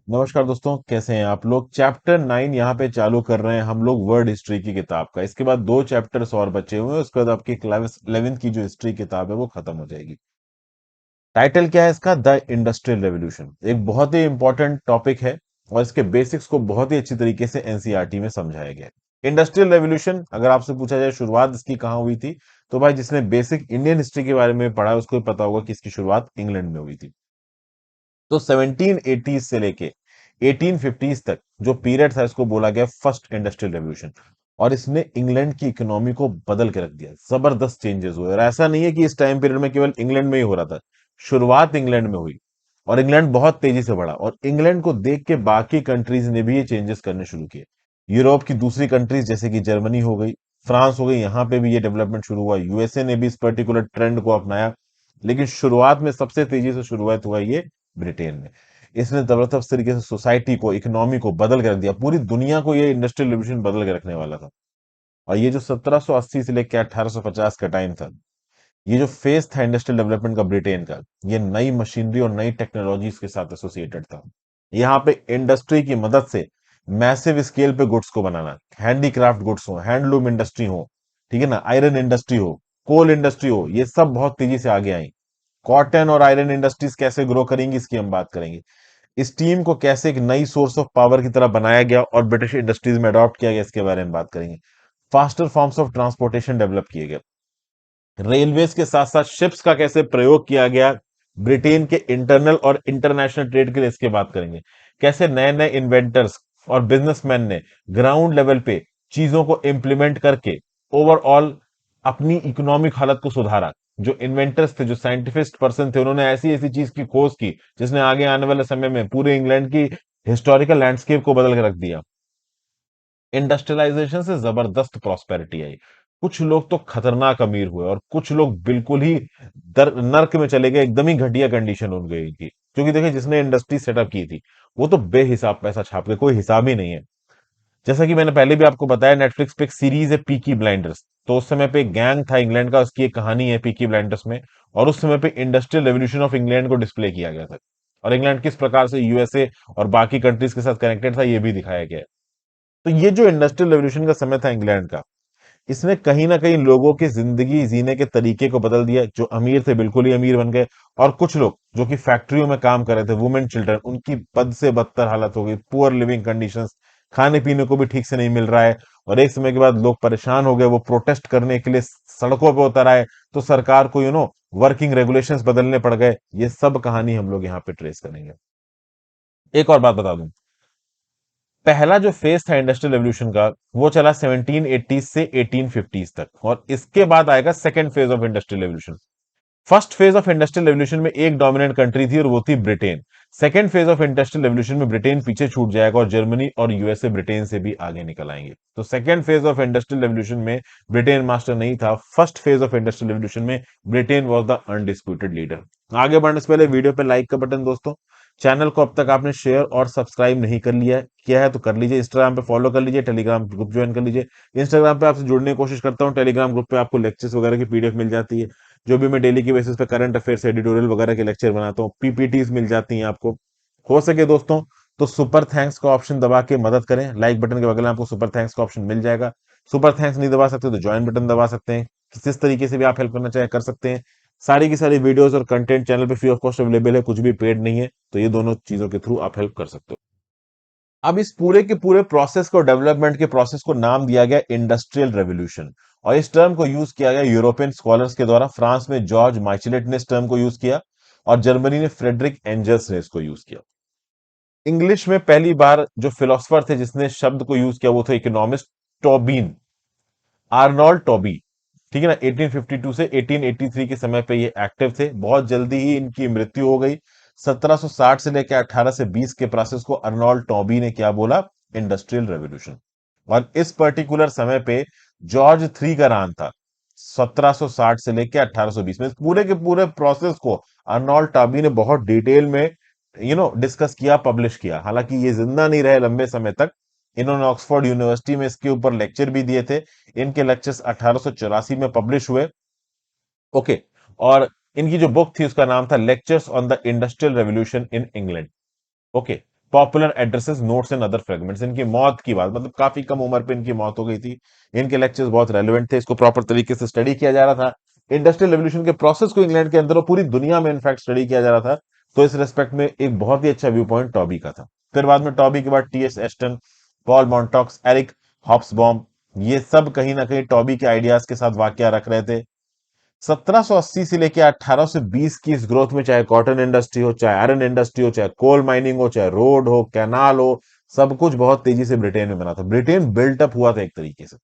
नमस्कार दोस्तों, कैसे हैं आप लोग। चैप्टर 9 यहाँ पे चालू कर रहे हैं हम लोग वर्ल्ड हिस्ट्री की किताब का। इसके बाद 2 चैप्टर्स और बचे हुए हैं, उसके बाद आपकी क्लास 11th की जो हिस्ट्री किताब है वो खत्म हो जाएगी। टाइटल क्या है इसका? The industrial revolution. एक बहुत ही इंपॉर्टेंट टॉपिक है और इसके बेसिक्स को बहुत ही अच्छी तरीके से एनसीईआरटी में समझाया गया है। इंडस्ट्रियल रेवोल्यूशन अगर आपसे पूछा जाए शुरुआत इसकी कहाँ हुई थी, तो भाई जिसने बेसिक इंडियन हिस्ट्री के बारे में पढ़ा है उसको पता होगा कि इसकी शुरुआत इंग्लैंड में हुई थी। तो 1780 से लेके 1850 तक जो पीरियड था इसको बोला गया फर्स्ट इंडस्ट्रियल रेवोल्यूशन। और इसने इंग्लैंड की इकोनॉमी को बदल के रख दिया। जबरदस्त चेंजेस हुए और ऐसा नहीं है कि इस टाइम पीरियड में केवल इंग्लैंड में ही हो रहा था। शुरुआत इंग्लैंड में हुई और इंग्लैंड बहुत तेजी से बढ़ा और इंग्लैंड को देख के बाकी कंट्रीज ने भी ये चेंजेस करने शुरू किए। यूरोप की दूसरी कंट्रीज जैसे कि जर्मनी हो गई, फ्रांस हो गई, यहां पे भी ये डेवलपमेंट शुरू हुआ। यूएसए ने भी इस पर्टिकुलर ट्रेंड को अपनाया। लेकिन शुरुआत में सबसे तेजी से शुरुआत हुआ ये ब्रिटेन में। इसने जबरदस्त तरीके से सोसाइटी को, इकोनॉमी को बदल कर रख दिया। पूरी दुनिया को ये इंडस्ट्रियल रिवॉल्यूशन बदल के रखने वाला था। और ये जो 1780 से लेकर 1850 का टाइम था, ये जो फेज था इंडस्ट्रियल डेवलपमेंट का ब्रिटेन का, ये नई मशीनरी और नई टेक्नोलॉजीज के साथ एसोसिएटेड था। यहाँ पे इंडस्ट्री की मदद से मैसिव स्केल पे गुड्स को बनाना, हैंडीक्राफ्ट गुड्स हो, हैंडलूम इंडस्ट्री हो, ठीक है ना, आयरन इंडस्ट्री हो, कोल इंडस्ट्री हो, ये सब बहुत तेजी से आगे आई। कॉटन और आयरन इंडस्ट्रीज कैसे ग्रो करेंगी इसकी हम बात करेंगे। स्टीम को कैसे एक नई सोर्स ऑफ पावर की तरह बनाया गया और ब्रिटिश इंडस्ट्रीज में अडॉप्ट किया गया इसके बारे में बात करेंगे। Faster forms of transportation develop किए गए। रेलवेज के साथ साथ शिप्स का कैसे प्रयोग किया गया ब्रिटेन के इंटरनल और इंटरनेशनल ट्रेड के लिए, इसके बात करेंगे। कैसे नए नए इन्वेंटर्स और बिजनेसमैन ने ग्राउंड लेवल पे चीजों को इंप्लीमेंट करके ओवरऑल अपनी इकोनॉमिक हालत को सुधारा। जो इन्वेंटर्स थे, जो साइंटिफिस्ट पर्सन थे, उन्होंने ऐसी ऐसी चीज की खोज की जिसने आगे आने वाले समय में पूरे इंग्लैंड की हिस्टोरिकल लैंडस्केप को बदल के रख दिया। इंडस्ट्रियलाइजेशन से जबरदस्त प्रॉस्पेरिटी आई। कुछ लोग तो खतरनाक अमीर हुए और कुछ लोग बिल्कुल ही नर्क में चले गए। एकदम ही घटिया कंडीशन हो गई थी, क्योंकि देखिए जिसने इंडस्ट्री सेटअप की थी वो तो बेहिसाब पैसा छाप के, कोई हिसाब ही नहीं है। जैसा कि मैंने पहले भी आपको बताया, नेटफ्लिक्स पे एक सीरीज है पीकी ब्लाइंडर्स। तो उस समय पे एक गैंग था इंग्लैंड का, उसकी एक कहानी है पीकी ब्लाइंडर्स में। और उस समय पे इंडस्ट्रियल रेवोल्यूशन ऑफ इंग्लैंड को डिस्प्ले किया गया था और इंग्लैंड किस प्रकार से यूएसए और बाकी कंट्रीज के साथ कनेक्टेड था ये भी दिखाया गया है। तो ये जो इंडस्ट्रियल रेवोल्यूशन का समय था इंग्लैंड का, इसने कहीं ना कहीं लोगों की जिंदगी जीने के तरीके को बदल दिया। जो अमीर थे बिल्कुल ही अमीर बन गए और कुछ लोग जो कि फैक्ट्रियों में काम कर रहे थे, वुमेन चिल्ड्रन, उनकी बद से बदतर हालत हो गई। पुअर लिविंग कंडीशंस, खाने पीने को भी ठीक से नहीं मिल रहा है। और एक समय के बाद लोग परेशान हो गए, वो प्रोटेस्ट करने के लिए सड़कों पर उतर आए। तो सरकार को वर्किंग रेगुलेशंस बदलने पड़ गए। ये सब कहानी हम लोग यहाँ पे ट्रेस करेंगे। एक और बात बता दूं, पहला जो फेज था इंडस्ट्रियल रेवोल्यूशन का वो चला 1780 से 1850 तक और इसके बाद आएगा second phase of industrial revolution. First phase of industrial revolution में एक डोमिनेंट कंट्री थी और वो थी Britain. Second phase of industrial revolution में ब्रिटेन पीछे छूट जाएगा और जर्मनी और यूएसए ब्रिटेन से भी आगे निकल आएंगे। तो second phase of industrial revolution में ब्रिटेन मास्टर नहीं था। First phase of industrial revolution में Britain was the undisputed leader. आगे बढ़ने से पहले वीडियो पे लाइक का बटन दोस्तों, चैनल को अब तक आपने शेयर और सब्सक्राइब नहीं कर लिया है, किया है तो कर लीजिए। इंस्टाग्राम पे फॉलो कर लीजिए, टेलीग्राम ग्रुप ज्वाइन कर लीजिए। इंस्टाग्राम पे आपसे जुड़ने की कोशिश करता हूँ, टेलीग्राम ग्रुप पे आपको लेक्चर्स वगैरह की पीडीएफ मिल जाती है। जो भी मैं डेली की बेसिस पे करंट अफेयर्स एडिटोरियल वगैरह के लेक्चर बनाता हूँ, पीपीटीज मिल जाती हैं आपको। हो सके दोस्तों तो सुपर थैंक्स का ऑप्शन दबा के मदद करें। लाइक बटन के बगल में आपको सुपर थैंक्स का ऑप्शन मिल जाएगा। सुपर थैंक्स नहीं दबा सकते तो ज्वाइन बटन दबा सकते हैं। किस तरीके से भी आप हेल्प करना चाहे कर सकते हैं। सारी की सारी वीडियोस और कंटेंट चैनल पे फ्री ऑफ कॉस्ट अवेलेबल है, कुछ भी पेड नहीं है। तो ये दोनों चीजों के थ्रू आप हेल्प कर सकते हो। अब इस पूरे के पूरे प्रोसेस को, डेवलपमेंट के प्रोसेस को नाम दिया गया इंडस्ट्रियल रेवोल्यूशन। और इस टर्म को यूज किया गया यूरोपियन स्कॉलर्स के द्वारा। फ्रांस में जॉर्ज माइचेलेट ने इस टर्म को यूज किया और जर्मनी में फ्रेडरिक एंजल्स ने इसको यूज किया। इंग्लिश में पहली बार जो फिलोसफर थे जिसने शब्द को यूज किया वो थे इकोनॉमिस्ट टॉबिन, आर्नोल्ड टॉबी। ठीक है ना, 1852 से 1883 के समय पे ये एक्टिव थे। बहुत जल्दी ही इनकी मृत्यु हो गई। 1760 से लेकर 18 से 20 के प्रोसेस को अर्नोल्ड टॉबी ने क्या बोला? Industrial revolution. और इस पर्टिकुलर समय पे जॉर्ज थ्री का रान था। 1760 से लेकर 1820 में इस पूरे के पूरे प्रोसेस को अर्नोल्ड टॉबी ने बहुत डिटेल में डिस्कस किया, पब्लिश किया। हालांकि ये जिंदा नहीं रहे लंबे समय तक। इन्होंने ऑक्सफोर्ड यूनिवर्सिटी में इसके ऊपर लेक्चर भी दिए थे। इनके लेक्चर्स 1884 में पब्लिश हुए। ओके। और इनकी जो बुक थी उसका नाम था lectures on the industrial revolution in England. Okay. Popular addresses, notes and other fragments. इनकी मौत की बात, मतलब काफी कम उम्र पे इनकी मौत हो गई थी। इनके लेक्चर्स बहुत रेलेवेंट थे, इसको प्रॉपर तरीके से स्टडी किया जा रहा था। इंडस्ट्रियल रेवोल्यूशन के प्रोसेस को इंग्लैंड के अंदर और पूरी दुनिया में इनफैक्ट स्टडी किया जा रहा था। तो इस रेस्पेक्ट में एक बहुत ही अच्छा व्यू पॉइंट टॉबी का था। फिर बाद में टॉबी के बाद TS Aston, Paul Mantoux, Eric Hobsbawm, ये सब कहीं ना कहीं टॉबी के आइडियाज के साथ वाकया रख रहे थे। 1780 से लेकर 1820 की इस ग्रोथ में, चाहे कॉटन इंडस्ट्री हो, चाहे आयरन इंडस्ट्री हो, चाहे कोल माइनिंग हो, चाहे रोड हो, कैनाल हो, सब कुछ बहुत तेजी से ब्रिटेन में बना था। ब्रिटेन बिल्टअप हुआ था एक तरीके से।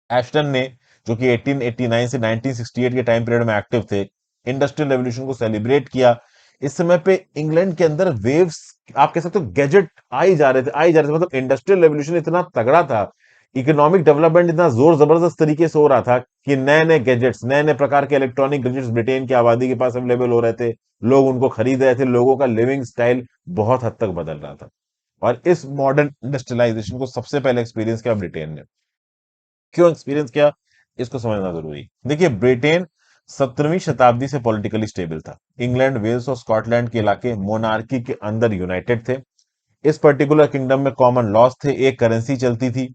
एस्टन ने, जो कि 1889 से 1968 के टाइम पीरियड में एक्टिव थे, इंडस्ट्रियल रेवोल्यूशन को सेलिब्रेट किया। इस समय पे इंग्लैंड के अंदर वेव्स, आप कह सकते हो गैजेट आ ही जा रहे थे, मतलब इंडस्ट्रियल रेवोल्यूशन इतना तगड़ा था, इकोनॉमिक डेवलपमेंट इतना जोर जबरदस्त तरीके से हो रहा था कि नए नए गैजेट्स, नए नए प्रकार के इलेक्ट्रॉनिक गैजेट्स ब्रिटेन की आबादी के पास अवेलेबल हो रहे थे। लोग उनको खरीद रहे थे, लोगों का लिविंग स्टाइल बहुत हद तक बदल रहा था। और इस मॉडर्न इंडस्ट्रियलाइजेशन को सबसे पहले एक्सपीरियंस किया ब्रिटेन ने। क्यों एक्सपीरियंस किया, इसको समझना जरूरी है। देखिए, ब्रिटेन 17वीं शताब्दी से पॉलिटिकली स्टेबल था। इंग्लैंड, वेल्स और स्कॉटलैंड के इलाके मोनार्की के अंदर यूनाइटेड थे। इस पर्टिकुलर किंगडम में कॉमन लॉज थे, एक करेंसी चलती थी,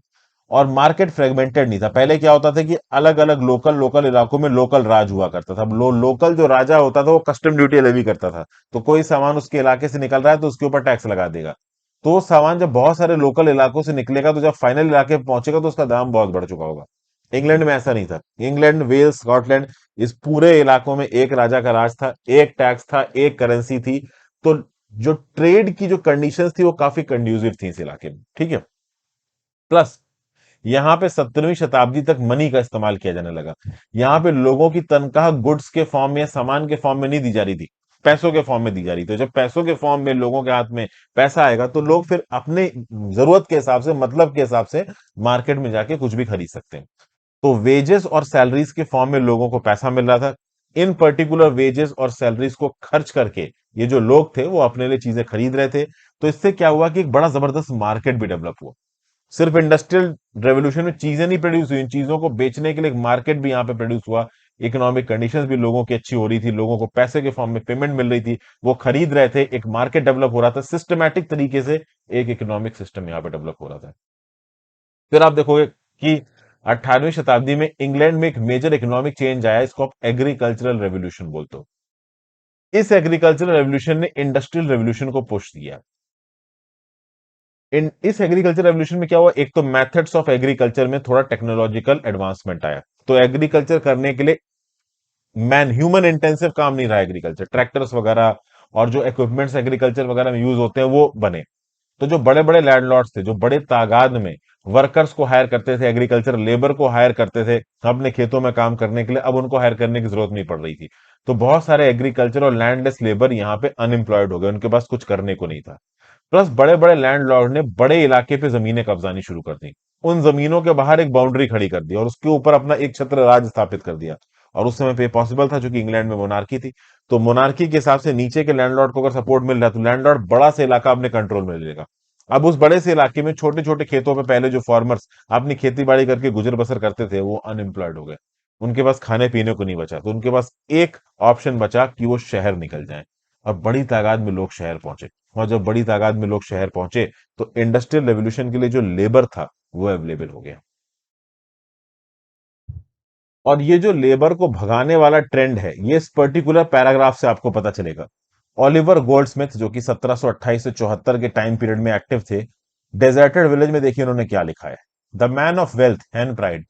और मार्केट फ्रेगमेंटेड नहीं था। पहले क्या होता था कि अलग अलग लोकल लोकल इलाकों में लोकल राज हुआ करता था। लोकल जो राजा होता था वो कस्टम ड्यूटी लेवी करता था। तो कोई सामान उसके इलाके से निकल रहा है तो उसके ऊपर टैक्स लगा देगा। तो वो सामान जब बहुत सारे लोकल इलाकों से निकलेगा तो जब फाइनल इलाके पे पहुंचेगा तो उसका दाम बहुत बढ़ चुका होगा। इंग्लैंड में ऐसा नहीं था। इंग्लैंड, वेल्स, स्कॉटलैंड, इस पूरे इलाकों में एक राजा का राज था, एक टैक्स था, एक करेंसी थी। तो जो ट्रेड की जो कंडीशंस थी वो काफी कंड्यूसिव थी इस इलाके में, ठीक है। प्लस यहां पे 17वीं शताब्दी तक मनी का इस्तेमाल किया जाने लगा। यहां पे लोगों की तनख्वाह गुड्स के फॉर्म में या सामान के फॉर्म में नहीं दी जा रही थी, पैसों के फॉर्म में दी जा रही थी। तो जब पैसों के फॉर्म में लोगों के हाथ में पैसा आएगा तो लोग फिर अपने जरूरत के हिसाब से, मतलब के हिसाब से मार्केट में जाके कुछ भी खरीद सकते हैं। तो वेजेस और सैलरीज के फॉर्म में लोगों को पैसा मिल रहा था। इन पर्टिकुलर वेजेस और सैलरीज को खर्च करके ये जो लोग थे वो अपने लिए चीजें खरीद रहे थे। तो इससे क्या हुआ कि एक बड़ा जबरदस्त मार्केट भी डेवलप हुआ। सिर्फ इंडस्ट्रियल रेवोल्यूशन में चीजें नहीं प्रोड्यूस हुई, इन चीजों को बेचने के लिए एक मार्केट भी यहाँ पे प्रोड्यूस हुआ। इकोनॉमिक कंडीशंस भी लोगों की अच्छी हो रही थी, लोगों को पैसे के फॉर्म में पेमेंट मिल रही थी, वो खरीद रहे थे, एक मार्केट डेवलप हो रहा था, सिस्टमैटिक तरीके से एक इकोनॉमिक सिस्टम यहाँ पे डेवलप हो रहा था। फिर आप देखोगे कि 18वीं शताब्दी में इंग्लैंड में एक मेजर इकोनॉमिक चेंज आया, इसको आप एग्रीकल्चरल रेवोल्यूशन बोलते हो। इस एग्रीकल्चरल रेवोल्यूशन ने इंडस्ट्रियल रेवोल्यूशन को पुश दिया। इस एग्रीकल्चर रेवोल्यूशन में क्या हुआ, एक तो मेथड्स ऑफ एग्रीकल्चर में थोड़ा टेक्नोलॉजिकल एडवांसमेंट आया। तो एग्रीकल्चर करने के लिए ह्यूमन इंटेंसिव काम नहीं रहा एग्रीकल्चर, ट्रैक्टर्स वगैरह और जो इक्विपमेंट्स एग्रीकल्चर वगैरह में यूज होते हैं वो बने। तो जो बड़े बड़े लैंडलॉर्ड्स थे, जो बड़े तादाद में वर्कर्स को हायर करते थे, एग्रीकल्चर लेबर को हायर करते थे अपने खेतों में काम करने के लिए, अब उनको हायर करने की जरूरत नहीं पड़ रही थी। तो बहुत सारे एग्रीकल्चर और लैंडलेस लेबर यहाँ पे अनएम्प्लॉयड हो गए, उनके पास कुछ करने को नहीं था। प्लस बड़े बड़े लैंडलॉर्ड ने बड़े इलाके पे जमीनें कब्जानी शुरू कर दी। उन जमीनों के बाहर एक बाउंड्री खड़ी कर दी और उसके ऊपर अपना एक छत्र राज स्थापित कर दिया। और उस समय पे पॉसिबल था क्योंकि इंग्लैंड में मोनार्की थी। तो मोनार्की के हिसाब से नीचे के लैंडलॉर्ड को अगर सपोर्ट मिल रहा है तो लैंडलॉर्ड बड़ा से इलाका अपने कंट्रोल में ले लेगा। अब उस बड़े से इलाके में छोटे छोटे खेतों पे पहले जो फार्मर्स अपनी खेती बाड़ी करके गुजर बसर करते थे वो अनएम्प्लॉयड हो गए। उनके पास खाने पीने को नहीं बचा, तो उनके पास एक ऑप्शन बचा कि वो शहर निकल जाएं। अब बड़ी तादाद में लोग शहर पहुंचे, और जब बड़ी तादाद में लोग शहर पहुंचे तो इंडस्ट्रियल रेवोल्यूशन के लिए जो लेबर था वो अवेलेबल हो गया। और ये जो लेबर को भगाने वाला ट्रेंड है ये इस पर्टिकुलर पैराग्राफ से आपको पता चलेगा। ओलिवर गोल्डस्मिथ, जो कि 1728 से 74 के टाइम पीरियड में एक्टिव थे, डेजर्टेड विलेज में देखिए उन्होंने क्या लिखा है। The man of wealth and pride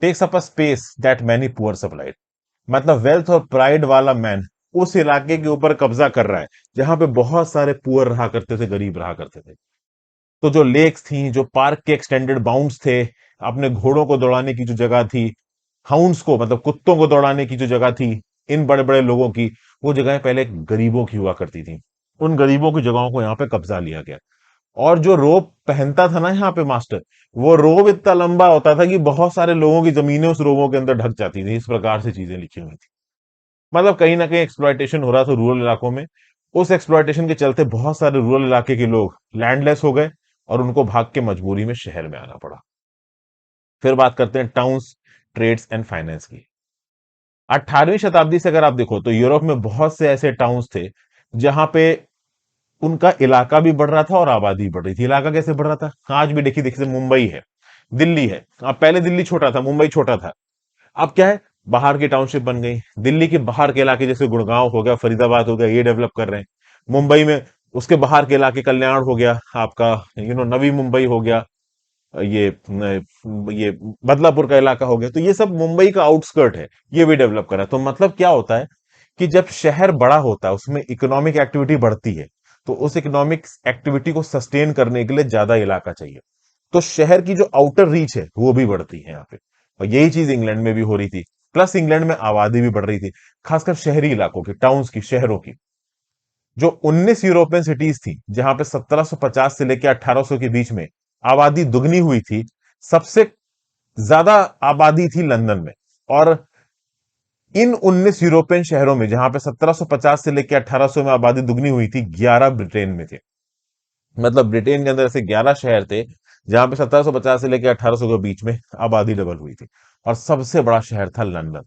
takes up a space that many poor supplied. मतलब वेल्थ और प्राइड वाला मैन उस इलाके के ऊपर कब्जा कर रहा है जहां पे बहुत सारे पुअर रहा करते थे, गरीब रहा करते थे। तो जो लेक्स थी, जो पार्क के एक्सटेंडेड बाउंड्स थे, अपने घोड़ों को दौड़ाने की जो जगह थी, हाउंड्स को मतलब कुत्तों को दौड़ाने की जो जगह थी, इन बड़े बड़े लोगों की, वो जगह पहले गरीबों की हुआ करती थी। उन गरीबों की जगहों को यहाँ पे कब्जा लिया गया। और जो रोप पहनता था ना यहाँ पे मास्टर, वो रोब इतना लंबा होता था कि बहुत सारे लोगों की जमीनें उस रोबों के अंदर ढक जाती थी। इस प्रकार से चीजें लिखी हुई थी। मतलब कहीं ना कहीं एक्सप्लॉयटेशन हो रहा था रूरल इलाकों में। उस एक्सप्लॉयटेशन के चलते बहुत सारे रूरल इलाके के लोग लैंडलेस हो गए और उनको भाग के मजबूरी में शहर में आना पड़ा। फिर बात करते हैं टाउन्स, ट्रेड्स एंड फाइनेंस की। 18वीं शताब्दी से अगर आप देखो तो यूरोप में बहुत से ऐसे टाउन्स थे जहां पे उनका इलाका भी बढ़ रहा था और आबादी भी बढ़ रही थी। इलाका कैसे बढ़ रहा था? आज भी देखिए देखिए, मुंबई है, दिल्ली है। अब पहले दिल्ली छोटा था, मुंबई छोटा था। अब क्या है, बाहर की टाउनशिप बन गई, दिल्ली के बाहर के इलाके जैसे गुड़गांव हो गया, फरीदाबाद हो गया, ये डेवलप कर रहे हैं। मुंबई में उसके बाहर के इलाके, कल्याण हो गया आपका, नवी मुंबई हो गया, ये बदलापुर का इलाका हो गया, तो ये सब मुंबई का आउटस्कर्ट है, ये भी डेवलप करा। तो मतलब क्या होता है कि जब शहर बड़ा होता है, उसमें इकोनॉमिक एक्टिविटी बढ़ती है, तो उस इकोनॉमिक एक्टिविटी को सस्टेन करने के लिए ज्यादा इलाका चाहिए। तो शहर की जो आउटर रीच है वो भी बढ़ती है यहाँ पे, और यही चीज इंग्लैंड में भी हो रही थी। प्लस इंग्लैंड में आबादी भी बढ़ रही थी, खासकर शहरी इलाकों की, टाउन्स की, शहरों की। जो 19 यूरोपियन सिटीज थी जहां पे 1750 से लेकर 1800 के बीच में आबादी दुगनी हुई थी, सबसे ज्यादा आबादी थी लंदन में। और इन 19 यूरोपियन शहरों में जहां पे 1750 से लेकर 1800 में आबादी दुगनी हुई थी, 11 ब्रिटेन में थे। मतलब ब्रिटेन के अंदर ऐसे 11 शहर थे जहां पे 1750 से लेकर 1800 के बीच में आबादी डबल हुई थी। और सबसे बड़ा शहर था लंदन,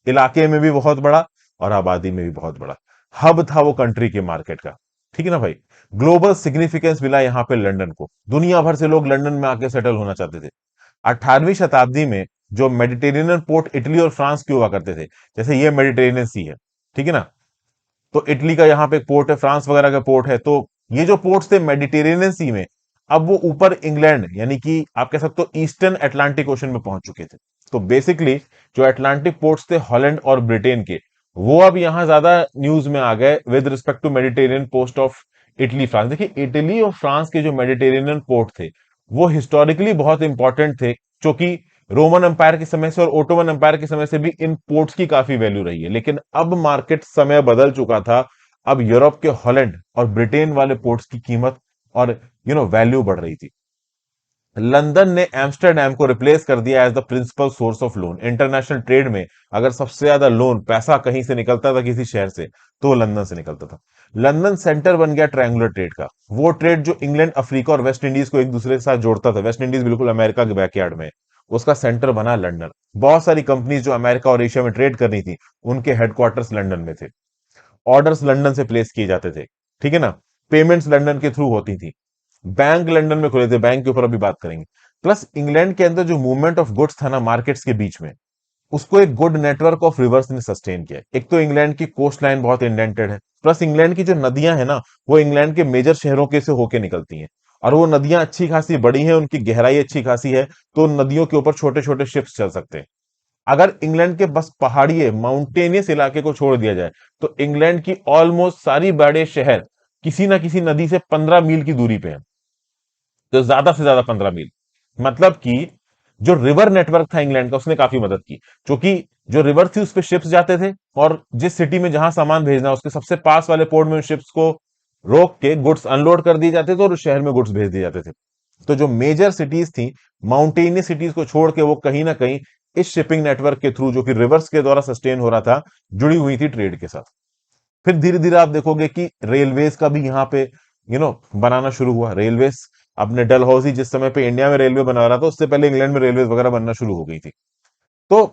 इलाके में भी बहुत बड़ा और आबादी में भी बहुत बड़ा। हब था वो कंट्री के मार्केट का। ठीक है ना भाई? ग्लोबल सिग्निफिकेंस मिला यहां पे लंदन को, दुनिया भर से लोग लंदन में आके सेटल होना चाहते थे। 18वीं शताब्दी में जो मेडिटेरेनियन पोर्ट इटली और फ्रांस के हुआ करते थे, जैसे ये मेडिटेरेनियन सी है, ठीक है ना, तो इटली का यहाँ पे एक पोर्ट है, फ्रांस वगैरह का पोर्ट है, तो ये जो पोर्ट्स थे मेडिटेरेनियन सी में, अब वो ऊपर इंग्लैंड, यानी कि आप कह सकते हो ईस्टर्न अटलांटिक ओशन में पहुंच चुके थे। तो बेसिकली जो अटलांटिक पोर्ट्स थे हॉलैंड और ब्रिटेन के, वो अब यहां ज्यादा न्यूज में आ गए with respect to Mediterranean post of Italy France. देखिए इटली और फ्रांस के जो मेडिटेरेनियन पोर्ट थे, वो हिस्टोरिकली बहुत इंपॉर्टेंट थे, क्योंकि रोमन एम्पायर के समय से और ओटोमन एम्पायर के समय से भी इन पोर्ट्स की काफी वैल्यू रही है। लेकिन अब मार्केट समय बदल चुका था, अब यूरोप के हॉलैंड और ब्रिटेन वाले पोर्ट्स की कीमत और वैल्यू बढ़ रही थी। लंदन ने एम्स्टरडेम को रिप्लेस कर दिया as the principal source of loan. International trade में अगर सबसे ज्यादा लोन पैसा कहीं से निकलता था किसी शहर से, तो वो लंदन से निकलता था। लंदन सेंटर बन गया ट्रायंगुलर ट्रेड का, वो ट्रेड जो इंग्लैंड, अफ्रीका और वेस्ट इंडीज को एक दूसरे के साथ जोड़ता था। वेस्ट इंडीज बिल्कुल अमेरिका के बैकयार्ड में है, उसका सेंटर बना लंदन। बहुत सारी कंपनीज जो अमेरिका और एशिया में ट्रेड करनी थी, उनके हेडक्वार्टर्स लंदन में थे। ऑर्डर्स लंदन से प्लेस किए जाते थे, ठीक है ना, पेमेंट्स लंदन के थ्रू होती थी, बैंक लंदन में खुले थे, बैंक के ऊपर अभी बात करेंगे। प्लस इंग्लैंड के अंदर जो मूवमेंट ऑफ गुड्स था ना मार्केट्स के बीच में, उसको एक गुड नेटवर्क ऑफ रिवर्स ने सस्टेन किया। एक तो इंग्लैंड की कोस्ट लाइन बहुत इंडेंटेड है, प्लस इंग्लैंड की जो नदियां है ना, वो इंग्लैंड के मेजर शहरों के से होके निकलती हैं, और वो नदियां अच्छी खासी बड़ी हैं, उनकी गहराई अच्छी खासी है, तो उन नदियों के ऊपर छोटे छोटे शिप्स चल सकते हैं। अगर इंग्लैंड के बस पहाड़ी माउंटेनियस इलाके को छोड़ दिया जाए, तो इंग्लैंड की ऑलमोस्ट सारी बड़े शहर किसी ना किसी नदी से 15 मील की दूरी पे है, तो ज्यादा से ज्यादा 15 मील। मतलब कि जो रिवर नेटवर्क था इंग्लैंड का, उसने काफी मदद की, क्योंकि जो रिवर थी उस पे शिप्स जाते थे, और जिस सिटी में जहां सामान भेजना, उसके सबसे पास वाले पोर्ट में शिप्स को रोक के गुड्स अनलोड कर दिए जाते थे और उस शहर में गुड्स भेज दिए जाते थे। तो जो मेजर सिटीज थी, माउंटेनियस सिटीज को छोड़ के, वो कहीं ना कहीं इस शिपिंग नेटवर्क के थ्रू, जो कि रिवर्स के द्वारा सस्टेन हो रहा था, जुड़ी हुई थी ट्रेड के साथ। फिर धीरे धीरे आप देखोगे कि रेलवेज का भी यहाँ पे बनाना शुरू हुआ। रेलवेज, अपने डलहौजी जिस समय पे इंडिया में रेलवे बना रहा था, उससे पहले इंग्लैंड में रेलवेज वगैरह बनना शुरू हो गई थी। तो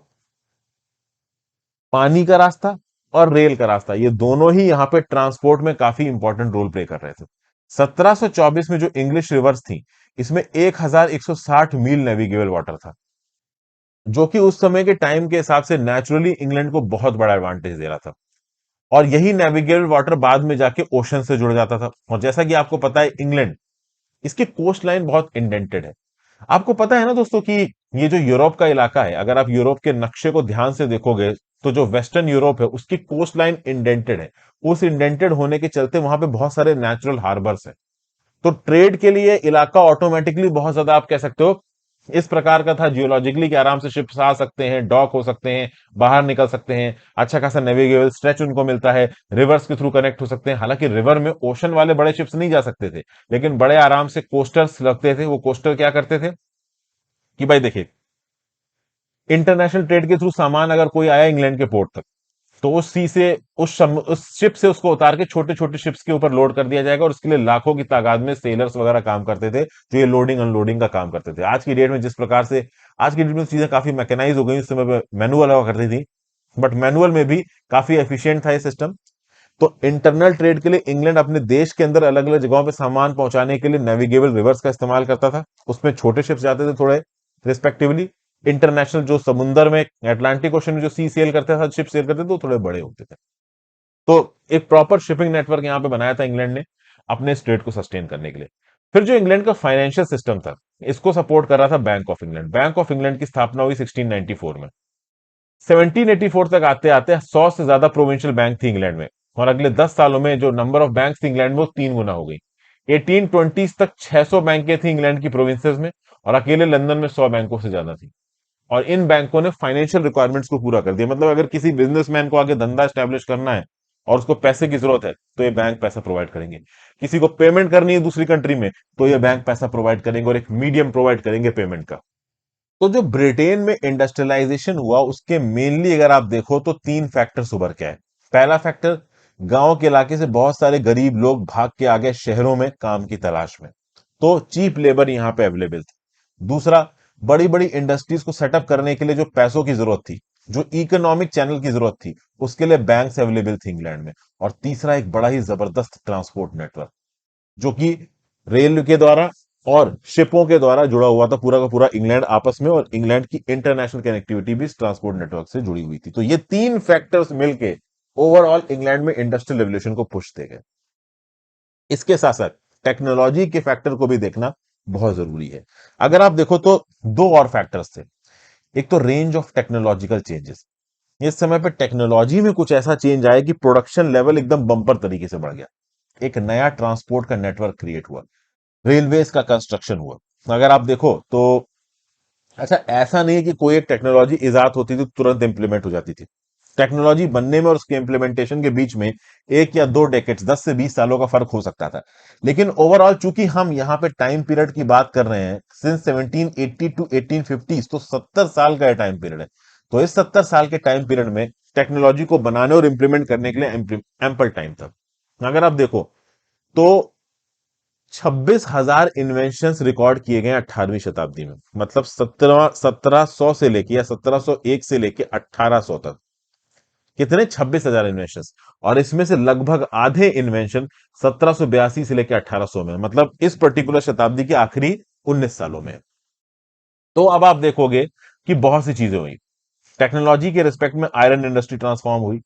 पानी का रास्ता और रेल का रास्ता, ये दोनों ही यहाँ पे ट्रांसपोर्ट में काफी इंपॉर्टेंट रोल प्ले कर रहे थे। 1724 में जो इंग्लिश रिवर्स थी, इसमें 1160 मील नेविगेबल वाटर था, जो कि उस समय के टाइम के हिसाब से नेचुरली इंग्लैंड को बहुत बड़ा एडवांटेज दे रहा था। और यही नेविगेबल वाटर बाद में जाके ओशन से जुड़ जाता था। और जैसा कि आपको पता है, इंग्लैंड, इसकी कोस्ट लाइन बहुत इंडेंटेड है। आपको पता है ना दोस्तों कि ये जो यूरोप का इलाका है, अगर आप यूरोप के नक्शे को ध्यान से देखोगे, तो जो वेस्टर्न यूरोप है उसकी कोस्ट लाइन इंडेंटेड है। उस इंडेंटेड होने के चलते वहां पे बहुत सारे नेचुरल हार्बर्स हैं। तो ट्रेड के लिए इलाका ऑटोमेटिकली बहुत ज्यादा, आप कह सकते हो, इस प्रकार का था जियोलॉजिकली, कि आराम से शिप्स आ सकते हैं, डॉक हो सकते हैं, बाहर निकल सकते हैं, अच्छा खासा नेविगेबल स्ट्रेच उनको मिलता है, रिवर्स के थ्रू कनेक्ट हो सकते हैं। हालांकि रिवर में ओशन वाले बड़े शिप्स नहीं जा सकते थे, लेकिन बड़े आराम से कोस्टर्स लगते थे। वो कोस्टर क्या करते थे कि भाई देखिए, इंटरनेशनल ट्रेड के थ्रू सामान अगर कोई आया इंग्लैंड के पोर्ट तक, तो उस सी से, उस शिप से उसको उतार के छोटे छोटे शिप्स के ऊपर लोड कर दिया जाएगा, और उसके लिए लाखों की तादाद में सेलर्स वगैरह काम करते थे, जो ये लोडिंग अनलोडिंग का काम करते थे। आज की डेट में जिस प्रकार से, आज की डेट में चीजें काफी मैकेनाइज हो गई, उस समय मैनुअल हुआ करती थी, बट मैनुअल में भी काफी एफिशिएंट था ये सिस्टम। तो इंटरनल ट्रेड के लिए इंग्लैंड अपने देश के अंदर अलग अलग जगहों पे सामान पहुंचाने के लिए नेविगेबल रिवर्स का इस्तेमाल करता था। उसमें छोटे शिप्स जाते थे थोड़े रिस्पेक्टिवली। इंटरनेशनल जो समुंदर में अटलांटिक ओशन में जो सी सेल करते थे, शिप सेल करते थे, वो थोड़े बड़े होते थे। तो एक प्रॉपर शिपिंग नेटवर्क यहां पे बनाया था इंग्लैंड ने अपने स्टेट को सस्टेन करने के लिए। फिर जो इंग्लैंड का फाइनेंशियल सिस्टम था, इसको सपोर्ट कर रहा था bank of England. Bank of England की स्थापना हुई 1694 में। 1784 तक आते आते 100 से ज्यादा प्रोविंशियल बैंक थी इंग्लैंड में, और अगले 10 सालों में जो नंबर ऑफ बैंक थी इंग्लैंड में वो 3 गुना हो गई। 1820 तक 600 बैंकें थी इंग्लैंड की प्रोविंसेस में, और अकेले लंदन में 100 बैंकों से ज्यादा थी। और इन बैंकों ने फाइनेंशियल रिक्वायरमेंट्स को पूरा कर दिया। मतलब अगर किसी बिजनेसमैन को आगे धंधा स्टैब्लिश करना है और उसको पैसे की जरूरत है, तो ये बैंक पैसा प्रोवाइड करेंगे। किसी को पेमेंट करनी है दूसरी कंट्री में, तो ये बैंक पैसा प्रोवाइड करेंगे और एक मीडियम प्रोवाइड करेंगे पेमेंट का। तो जो ब्रिटेन में इंडस्ट्रियलाइजेशन हुआ, उसके मेनली अगर आप देखो तो 3 फैक्टर्स उभर के आए। पहला फैक्टर, गांव के इलाके से बहुत सारे गरीब लोग भाग के आ गए शहरों में काम की तलाश में, तो चीप लेबर यहां पे अवेलेबल थी। दूसरा, बड़ी बड़ी इंडस्ट्रीज को सेटअप करने के लिए जो पैसों की जरूरत थी, जो इकोनॉमिक चैनल की जरूरत थी, उसके लिए बैंक्स अवेलेबल थी इंग्लैंड में। और तीसरा, एक बड़ा ही जबरदस्त ट्रांसपोर्ट नेटवर्क, जो कि रेल के द्वारा और शिपों के द्वारा जुड़ा हुआ था पूरा का पूरा इंग्लैंड आपस में, और इंग्लैंड की इंटरनेशनल कनेक्टिविटी भी इस ट्रांसपोर्ट नेटवर्क से जुड़ी हुई थी। तो ये 3 फैक्टर्स मिलके ओवरऑल इंग्लैंड में इंडस्ट्रियल रेवोल्यूशन को पुश दे गए। इसके साथ साथ टेक्नोलॉजी के फैक्टर को भी देखना बहुत जरूरी है। अगर आप देखो तो दो और फैक्टर्स थे। एक तो रेंज ऑफ टेक्नोलॉजिकल चेंजेस। इस समय पे टेक्नोलॉजी में कुछ ऐसा चेंज आया कि प्रोडक्शन लेवल एकदम बम्पर तरीके से बढ़ गया। एक नया ट्रांसपोर्ट का नेटवर्क क्रिएट हुआ, रेलवेज का कंस्ट्रक्शन हुआ। अगर आप देखो तो अच्छा, ऐसा नहीं है कि कोई एक टेक्नोलॉजी इजाद होती थी तुरंत इंप्लीमेंट हो जाती थी। टेक्नोलॉजी बनने में और उसके इंप्लीमेंटेशन के बीच में 1 या 2 डेकेड्स, 10 से 20 सालों का फर्क हो सकता था। लेकिन ओवरऑल चूंकि हम यहाँ पे टाइम पीरियड की बात कर रहे हैं सिंस 1780 टू 1850, तो 70 साल का टाइम पीरियड है। तो इस 70 साल के टाइम पीरियड में टेक्नोलॉजी को बनाने और इंप्लीमेंट करने के लिए एम्पल टाइम था। अगर आप देखो तो 26,000 इन्वेंशन रिकॉर्ड किए गए 18वीं शताब्दी में। मतलब 1700 से लेके या 1701 से लेके 1800 तक कितने 26,000 इन्वेंशन। और इसमें से लगभग आधे इन्वेंशन 1782 से लेके 1800 में, मतलब इस पर्टिकुलर शताब्दी के आखिरी 19 सालों में। तो अब आप देखोगे कि बहुत सी चीजें हुई। टेक्नोलॉजी के रिस्पेक्ट में आयरन इंडस्ट्री ट्रांसफॉर्म हुई,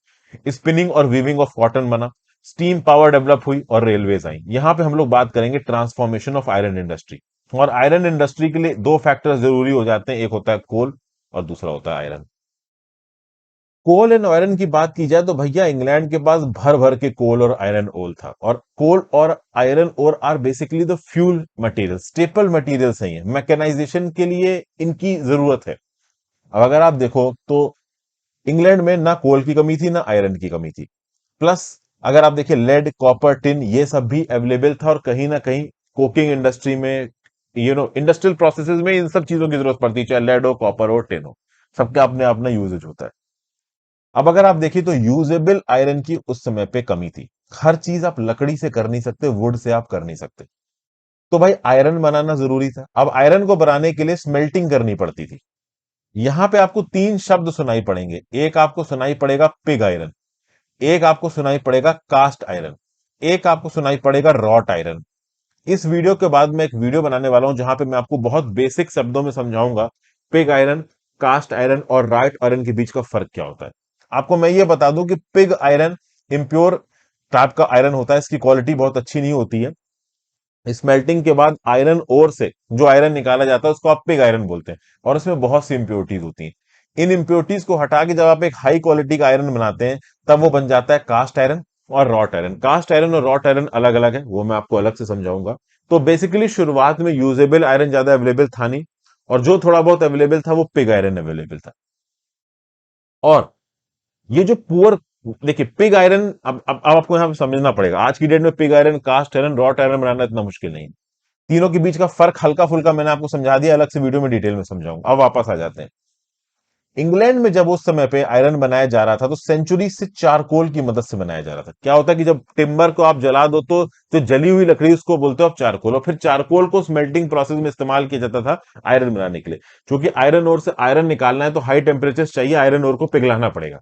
स्पिनिंग और वीविंग ऑफ कॉटन बना, स्टीम पावर डेवलप हुई और रेलवेज आई। यहां पे हम लोग बात करेंगे ट्रांसफॉर्मेशन ऑफ आयरन इंडस्ट्री। और आयरन इंडस्ट्री के लिए 2 फैक्टर्स जरूरी हो जाते हैं, एक होता है कोल और दूसरा होता है आयरन। कोल एंड आयरन की बात की जाए तो भैया इंग्लैंड के पास भर भर के कोल और आयरन ओल था। और कोल और iron ore are basically the fuel material, staple material सही है, मैकेनाइजेशन के लिए इनकी जरूरत है। अब अगर आप देखो तो इंग्लैंड में ना कोल की कमी थी ना आयरन की कमी थी। प्लस अगर आप देखिए लेड, कॉपर, टिन, ये सब भी अवेलेबल था। और कहीं ना कहीं कोकिंग इंडस्ट्री में, इंडस्ट्रियल प्रोसेसेस में इन सब चीजों की जरूरत पड़ती है, चाहे लेड हो, कॉपर हो, टिन हो। सबका अपने अपना यूजेज होता है। अब अगर आप देखिए तो यूजेबल आयरन की उस समय पे कमी थी। हर चीज आप लकड़ी से कर नहीं सकते, वुड से आप कर नहीं सकते। तो भाई आयरन बनाना जरूरी था। अब आयरन को बनाने के लिए स्मेल्टिंग करनी पड़ती थी। यहां पे आपको 3 शब्द सुनाई पड़ेंगे। एक आपको सुनाई पड़ेगा पिग आयरन, एक आपको सुनाई पड़ेगा कास्ट आयरन, एक आपको सुनाई पड़ेगा रॉट आयरन। इस वीडियो के बाद मैं एक वीडियो बनाने वाला हूं जहां पे मैं आपको बहुत बेसिक शब्दों में समझाऊंगा पिग आयरन, कास्ट आयरन और रॉट आयरन के बीच का फर्क क्या होता है। आपको मैं ये बता दूं कि पिग आयरन इम्प्योर टाइप का आयरन होता है, इसकी क्वालिटी बहुत अच्छी नहीं होती है। स्मेल्टिंग के बाद आयरन ओर से जो आयरन निकाला जाता है उसको आप पिग आयरन बोलते हैं, और उसमें बहुत सी इंप्योरिटीज होती हैं। इन इंप्योरिटीज को हटा के जब आप एक हाई क्वालिटी का आयरन बनाते हैं, तब वो बन जाता है कास्ट आयरन और रॉट आयरन। कास्ट आयरन और रॉट आयरन अलग अलग है, वो मैं आपको अलग से समझाऊंगा। तो बेसिकली शुरुआत में यूजेबल आयरन ज्यादा अवेलेबल था नहीं, और जो थोड़ा बहुत अवेलेबल था वो पिग आयरन अवेलेबल था। और ये जो पुअर, देखिए पिग आयरन, अब आपको यहां पे समझना पड़ेगा, आज की डेट में pig iron, cast iron, wrought iron बनाना इतना मुश्किल नहीं है। तीनों के बीच का फर्क हल्का फुल्का मैंने आपको समझा दिया, अलग से वीडियो में डिटेल में समझाऊंगा। अब वापस आ जाते हैं। इंग्लैंड में जब उस समय पे आयरन बनाया जा रहा था तो सेंचुरी से चारकोल की मदद से बनाया जा रहा था। क्या होता है कि जब टिम्बर को आप जला दो तो जली हुई लकड़ी, उसको बोलते हो आप चारकोल, और फिर चारकोल को स्मेल्टिंग प्रोसेस में इस्तेमाल किया जाता था आयरन बनाने के लिए। क्योंकि आयरन ओर से आयरन निकालना है तो हाई टेम्परेचर चाहिए, आयरन ओर को पिघलाना पड़ेगा।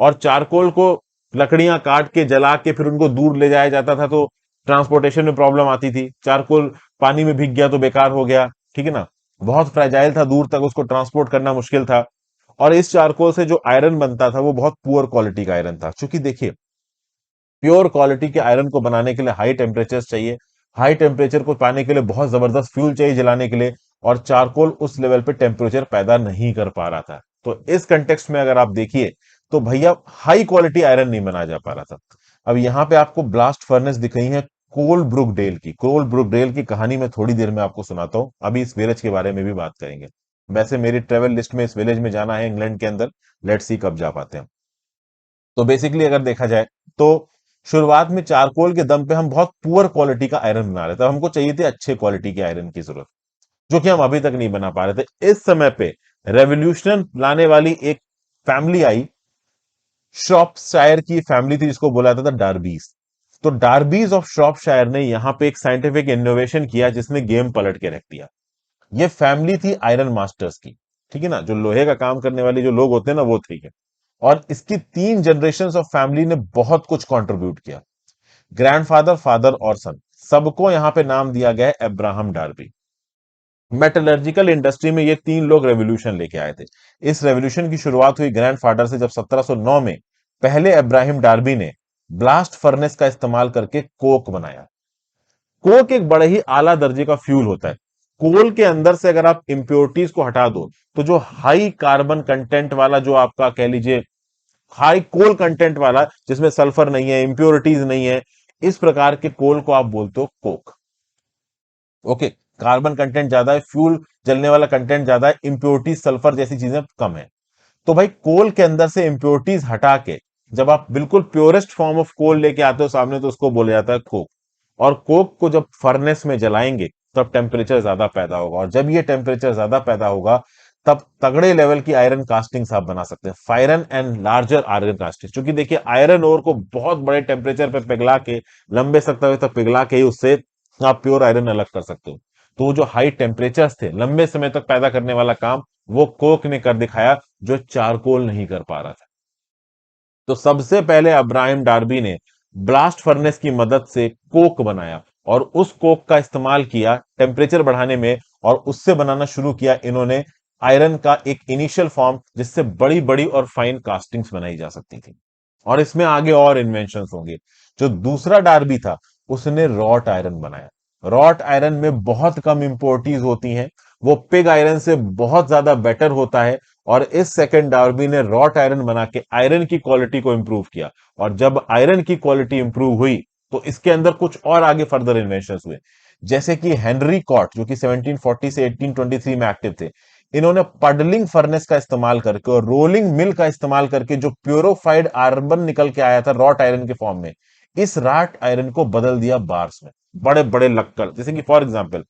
और चारकोल को लकड़ियां काट के जला के फिर उनको दूर ले जाया जाता था, तो ट्रांसपोर्टेशन में प्रॉब्लम आती थी। चारकोल पानी में भीग गया तो बेकार हो गया, ठीक है ना। बहुत फ्रेजाइल था, दूर तक उसको ट्रांसपोर्ट करना मुश्किल था। और इस चारकोल से जो आयरन बनता था वो बहुत पुअर क्वालिटी का आयरन था, क्योंकि देखिए प्योर क्वालिटी के आयरन को बनाने के लिए हाई टेम्परेचर चाहिए। हाई टेम्परेचर को पाने के लिए बहुत जबरदस्त फ्यूल चाहिए जलाने के लिए, और चारकोल उस लेवल पे टेम्परेचर पैदा नहीं कर पा रहा था। तो इस कंटेक्स्ट में अगर आप देखिए तो भैया हाई क्वालिटी आयरन नहीं बनाया जा पा रहा था। अब यहां पे आपको ब्लास्ट फर्नेस दिख रही है कोल ब्रुकडेल की। कोल ब्रुकडेल की कहानी मैं थोड़ी देर में आपको सुनाता हूं, अभी इस विलेज के बारे में भी बात करेंगे। वैसे मेरी ट्रेवल लिस्ट में इस विलेज में जाना है इंग्लैंड के अंदर, लेट्स सी कब जा पाते हैं। तो बेसिकली अगर देखा जाए तो शुरुआत में चारकोल के दम पे हम बहुत पुअर क्वालिटी का आयरन बना रहे थे, हमको चाहिए थे अच्छे क्वालिटी के आयरन की जरूरत, जो कि हम अभी तक नहीं बना पा रहे थे। इस समय पे रेवोल्यूशन लाने वाली एक फैमिली आई, श्रॉपशायर की फैमिली थी, जिसको बोला जाता था डार्बीज। तो डार्बीज ऑफ श्रॉपशायर ने यहां पे एक साइंटिफिक इनोवेशन किया जिसने गेम पलट के रख दिया। ये फैमिली थी आयरन मास्टर्स की, ठीक है ना, जो लोहे का काम करने वाले जो लोग होते हैं ना वो थे। और इसकी 3 जनरेशन ऑफ फैमिली ने बहुत कुछ कंट्रीब्यूट किया, ग्रैंडफादर, फादर और सन, सबको यहां पे नाम दिया गया है अब्राहम डार्बी। मेटलर्जिकल इंडस्ट्री में ये 3 लोग रेवोल्यूशन लेके आए थे। इस रेवोल्यूशन की शुरुआत हुई ग्रैंडफादर से, जब 1709 में पहले अब्राहम डार्बी ने ब्लास्ट फर्नेस का इस्तेमाल करके कोक बनाया। कोक एक बड़े ही आला दर्जे का फ्यूल होता है। कोल के अंदर से अगर आप इंप्योरिटीज को हटा दो तो जो हाई कार्बन कंटेंट वाला, जो आपका कह लीजिए हाई कोल कंटेंट वाला, जिसमें सल्फर नहीं है, इंप्योरिटीज नहीं है, इस प्रकार के कोल को आप बोलते हो कोक। ओके, कार्बन कंटेंट ज्यादा है, फ्यूल जलने वाला कंटेंट ज्यादा है, इंप्योरिटीज सल्फर जैसी चीजें कम है। तो भाई कोल के अंदर से इंप्योरिटीज हटा के जब आप बिल्कुल प्योरेस्ट फॉर्म ऑफ कोल लेके आते हो सामने, तो उसको बोला जाता है कोक। और कोक को जब फर्नेस में जलाएंगे तब टेम्परेचर ज्यादा पैदा होगा, और जब ये टेम्परेचर ज्यादा पैदा होगा तब तगड़े लेवल की आयरन कास्टिंग्स आप बना सकते हैं, फायरन एंड लार्जर आयरन कास्टिंग। क्योंकि देखिए आयरन ओर को बहुत बड़े टेम्परेचर पे पिघला के, लंबे समय तक पिघला के ही उससे आप प्योर आयरन अलग कर सकते हो। तो वो जो हाई टेम्परेचर थे लंबे समय तक पैदा करने वाला काम, वो कोक ने कर दिखाया, जो चारकोल नहीं कर पा रहा था। तो सबसे पहले अब्राहम डार्बी ने ब्लास्ट फर्नेस की मदद से कोक बनाया, और उस कोक का इस्तेमाल किया टेम्परेचर बढ़ाने में, और उससे बनाना शुरू किया इन्होंने आयरन का एक इनिशियल फॉर्म, जिससे बड़ी बड़ी और फाइन कास्टिंग्स बनाई जा सकती थी। और इसमें आगे और इन्वेंशंस होंगे। जो दूसरा डार्बी था उसने रॉट आयरन बनाया। रॉट आयरन में बहुत कम इंपोर्टीज होती हैं, वो पिग आयरन से बहुत ज्यादा बेटर होता है। और इस सेकंड डार्बी ने रॉट आयरन बना के आयरन की क्वालिटी को इंप्रूव किया। और जब आयरन की क्वालिटी इंप्रूव हुई तो इसके अंदर कुछ और आगे फर्दर इन्वेंशन हुए, जैसे कि हेनरी कॉट, जो कि 1740 से 1823 में एक्टिव थे। इन्होंने पडलिंग फर्नेस का इस्तेमाल करके और रोलिंग मिल का इस्तेमाल करके जो प्योरोफाइड आर्बन निकल के आया था रॉट आयरन के फॉर्म में, इस रॉट आयरन को बदल दिया बार्स में, बड़े बड़े लक्कड़, जैसे कि फॉर एग्जांपल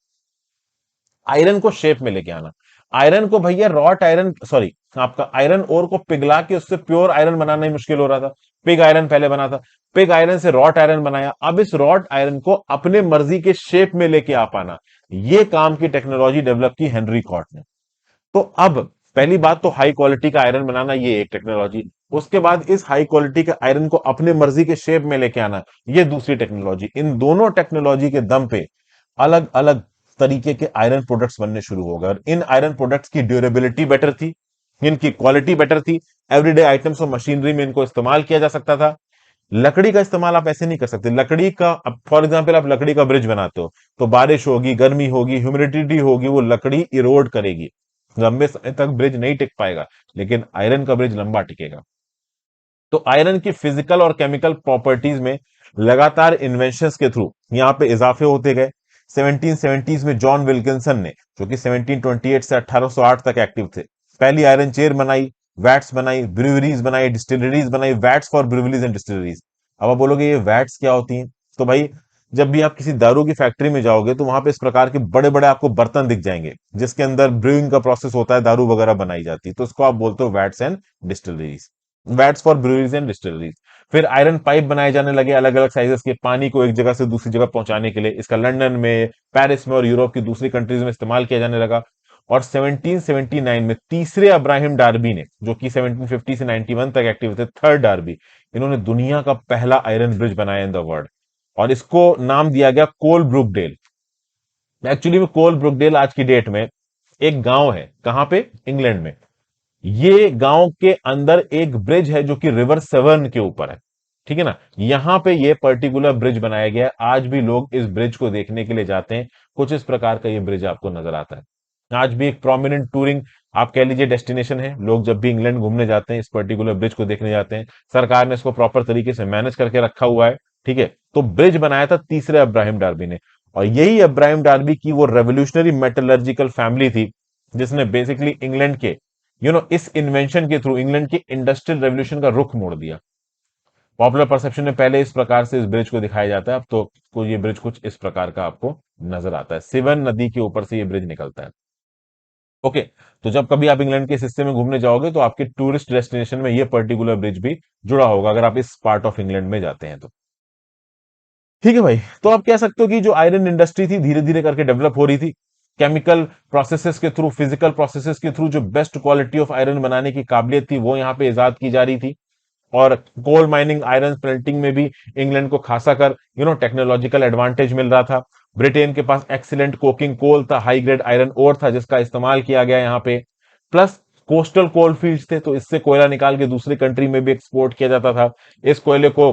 आयरन को शेप में लेके आना। आयरन को भैया रॉट आयरन, सॉरी, आपका आयरन ओर को पिघला के उससे प्योर आयरन बनाना ही मुश्किल हो रहा था। पिग आयरन पहले बना था, पिग आयरन से रॉट आयरन बनाया, अब इस रॉट आयरन को अपने मर्जी के शेप में लेके आ पाना, ये काम की टेक्नोलॉजी डेवलप की हेनरी कॉट ने। तो अब पहली बात तो हाई क्वालिटी का आयरन बनाना, ये एक टेक्नोलॉजी। उसके बाद इस हाई क्वालिटी के आयरन को अपने मर्जी के शेप में लेके आना, ये दूसरी टेक्नोलॉजी। इन दोनों टेक्नोलॉजी के दम पे अलग अलग तरीके के आयरन प्रोडक्ट्स बनने शुरू हो गए, और इन आयरन प्रोडक्ट्स की ड्यूरेबिलिटी बेटर थी, इनकी क्वालिटी बेटर थी, एवरीडे आइटम्स और मशीनरी में इनको इस्तेमाल किया जा सकता था। लकड़ी का इस्तेमाल आप ऐसे नहीं कर सकते। लकड़ी का, अब फॉर एग्जांपल आप लकड़ी का ब्रिज बनाते हो, तो बारिश होगी, गर्मी होगी, ह्यूमिडिटी होगी, वो लकड़ी इरोड करेगी, लंबे समय तक ब्रिज नहीं टिक पाएगा। लेकिन आयरन का ब्रिज लंबा टिकेगा। तो आयरन की फिजिकल और केमिकल प्रॉपर्टीज में लगातार इन्वेंशंस के थ्रू यहां पे इजाफे होते गए। 1770s में जॉन विल्किंसन ने, जो कि 1728 से 1808 तक एक्टिव थे, पहली आयरन चेयर बनाई, वैट्स बनाई, ब्रूवरीज बनाई, डिस्टिलरीज बनाई, watts for breweries and distilleries. अब आप बोलोगे ये वैट्स क्या होती हैं? तो भाई जब भी आप किसी दारू की फैक्ट्री में जाओगे तो वहां पे इस प्रकार के बड़े बड़े आपको बर्तन दिख जाएंगे, जिसके अंदर ब्रूइंग का प्रोसेस होता है, दारू वगैरह बनाई जाती है, तो उसको आप बोलते हो watts and distilleries, watts for breweries and distilleries. फिर आयरन पाइप बनाए जाने लगे अलग अलग साइजेस के, पानी को एक जगह से दूसरी जगह पहुंचाने के लिए। इसका लंदन में, पेरिस में और यूरोप की दूसरी कंट्रीज में इस्तेमाल किया जाने लगा। और 1779 में तीसरे अब्राहम डार्बी ने, जो कि 1750 से 91 तक एक्टिव थे, थर्ड डार्बी, इन्होंने दुनिया का पहला आयरन ब्रिज बनाया इन द वर्ल्ड, और इसको नाम दिया गया कोल ब्रुकडेल। एक्चुअली में कोल ब्रुकडेल आज की डेट में एक गांव है, कहां पे, इंग्लैंड में। ये गांव के अंदर एक ब्रिज है जो कि रिवर सेवर्न के ऊपर है, ठीक है ना। यहां पे ये पर्टिकुलर ब्रिज बनाया गया है, आज भी लोग इस ब्रिज को देखने के लिए जाते हैं। कुछ इस प्रकार का ये ब्रिज आपको नजर आता है। आज भी एक प्रोमिनेंट टूरिंग, आप कह लीजिए, डेस्टिनेशन है। लोग जब भी इंग्लैंड घूमने जाते हैं, इस पर्टिकुलर ब्रिज को देखने जाते हैं। सरकार ने इसको प्रॉपर तरीके से मैनेज करके रखा हुआ है, ठीक है। तो ब्रिज बनाया था तीसरे अब्राहम डार्बी ने, और यही अब्राहम डार्बी की वो रेवोल्यूशनरी मेटलर्जिकल फैमिली थी जिसने बेसिकली इंग्लैंड के इस इन्वेंशन के थ्रू इंग्लैंड की इंडस्ट्रियल रेवोल्यूशन का रुख मोड़ दिया। पॉपुलर परसेप्शन में पहले इस प्रकार से इस ब्रिज को दिखाया जाता है, अब तो ये ब्रिज कुछ इस प्रकार का आपको नजर आता है। सिवन नदी के ऊपर से ये ब्रिज निकलता है। ओके, तो जब कभी आप इंग्लैंड के इस हिस्से में घूमने जाओगे तो आपके टूरिस्ट डेस्टिनेशन में ये पर्टिकुलर ब्रिज भी जुड़ा होगा, अगर आप इस पार्ट ऑफ इंग्लैंड में जाते हैं तो। ठीक है भाई, तो आप कह सकते हो कि जो आयरन इंडस्ट्री थी धीरे धीरे करके डेवलप हो रही थी। केमिकल प्रोसेसेस के थ्रू, फिजिकल प्रोसेसेस के थ्रू जो बेस्ट क्वालिटी ऑफ आयरन बनाने की काबिलियत थी वो यहाँ पे इजाद की जा रही थी। और कोल माइनिंग, आयरन स्मेल्टिंग में भी इंग्लैंड को खासा कर टेक्नोलॉजिकल एडवांटेज मिल रहा था। ब्रिटेन के पास एक्सीलेंट कोकिंग कोल था, हाई ग्रेड आयरन ओर था जिसका इस्तेमाल किया गया यहाँ पे। प्लस कोस्टल कोल फील्ड्स थे, तो इससे कोयला निकाल के दूसरी कंट्री में भी एक्सपोर्ट किया जाता था। इस कोयले को,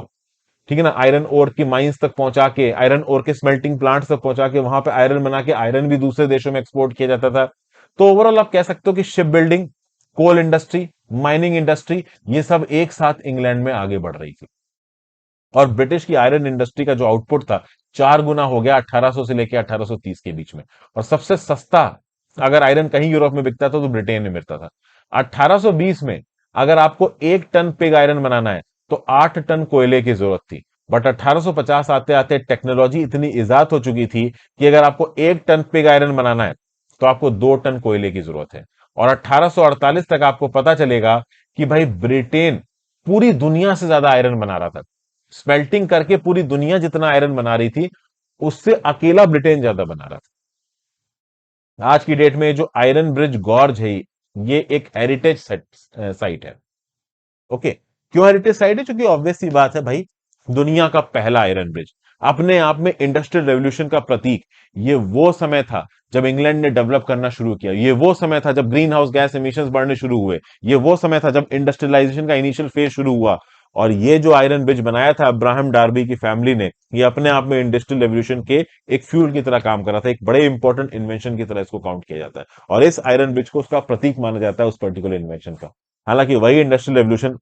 ठीक है ना, आयरन ओर की माइंस तक पहुंचा के, आयरन ओर के स्मेल्टिंग प्लांट्स तक पहुंचा के वहां पे आयरन बना के आयरन भी दूसरे देशों में एक्सपोर्ट किया जाता था। तो ओवरऑल आप कह सकते हो कि ship building, coal industry, mining industry, ये सब एक साथ इंग्लैंड में आगे बढ़ रही थी। और ब्रिटिश की आयरन इंडस्ट्री का जो आउटपुट था 4 गुना हो गया 1800 से लेकर 1830 के बीच में। और सबसे सस्ता अगर आयरन कहीं यूरोप में बिकता था तो ब्रिटेन में मिलता था। 1820 में अगर आपको 1 टन पिग आयरन बनाना है तो 8 टन कोयले की जरूरत थी। बट 1850 आते आते टेक्नोलॉजी इतनी इजाद हो चुकी थी कि अगर आपको 1 टन पिग आयरन बनाना है तो आपको 2 टन कोयले की जरूरत है। और 1848 तक आपको पता चलेगा कि भाई ब्रिटेन पूरी दुनिया से ज्यादा आयरन बना रहा था। स्मेल्टिंग करके पूरी दुनिया जितना आयरन बना रही थी उससे अकेला ब्रिटेन ज्यादा बना रहा था। आज की डेट में जो आयरन ब्रिज गॉर्ज है ये एक हेरिटेज साइट है। ओके, क्यों हेरिटेज साइट है? क्योंकि ऑब्वियस सी बात है भाई, दुनिया का पहला आयरन ब्रिज, अपने आप में इंडस्ट्रियल रेवोल्यूशन का प्रतीक। ये वो समय था जब इंग्लैंड ने डेवलप करना शुरू किया, ये वो समय था जब ग्रीन हाउस गैस एमिशंस बढ़ने शुरू हुए, ये वो समय था जब इंडस्ट्रियलाइजेशन का इनिशियल फेज शुरू हुआ। और ये जो आयरन ब्रिज बनाया था अब्राहम डार्बी की फैमिली ने, ये अपने आप में इंडस्ट्रियल रेवोल्यूशन के एक फ्यूल की तरह काम कर रहा था, एक बड़े इंपॉर्टेंट इन्वेंशन की तरह इसको काउंट किया जाता है। और इस आयरन ब्रिज को उसका प्रतीक माना जाता है, उस पर्टिकुलर इन्वेंशन का। हालांकि वही इंडस्ट्रियल रेवोल्यूशन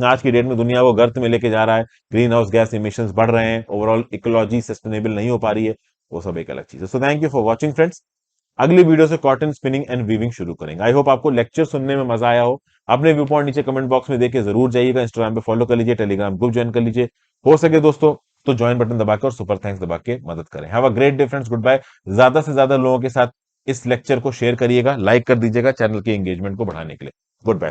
आज की डेट में दुनिया को गर्त में लेके जा रहा है, ग्रीन हाउस गैस इमिशंस बढ़ रहे हैं, ओवरऑल इकोलॉजी सस्टेनेबल नहीं हो पा रही है, वो सब एक अलग चीज है। So thank you for watching friends. अगली वीडियो से कॉटन स्पिनिंग एंड वीविंग शुरू करेंगे। आई होप आपको लेक्चर सुनने में मजा आया हो। अपने व्यू पॉइंट नीचे कमेंट बॉक्स में देके जरूर जाइएगा। इंस्टाग्राम पे फॉलो कर लीजिए, टेलीग्राम ग्रुप ज्वाइन कर लीजिए, हो सके दोस्तों तो ज्वाइन बटन दबा के और सुपर थैंक्स दबा के मदद करें। Have a great day friends, goodbye. ज्यादा से ज्यादा लोगों के साथ इस लेक्चर को शेयर करिएगा, लाइक कर दीजिएगा चैनल के एंगेजमेंट को बढ़ाने के लिए। Good bye.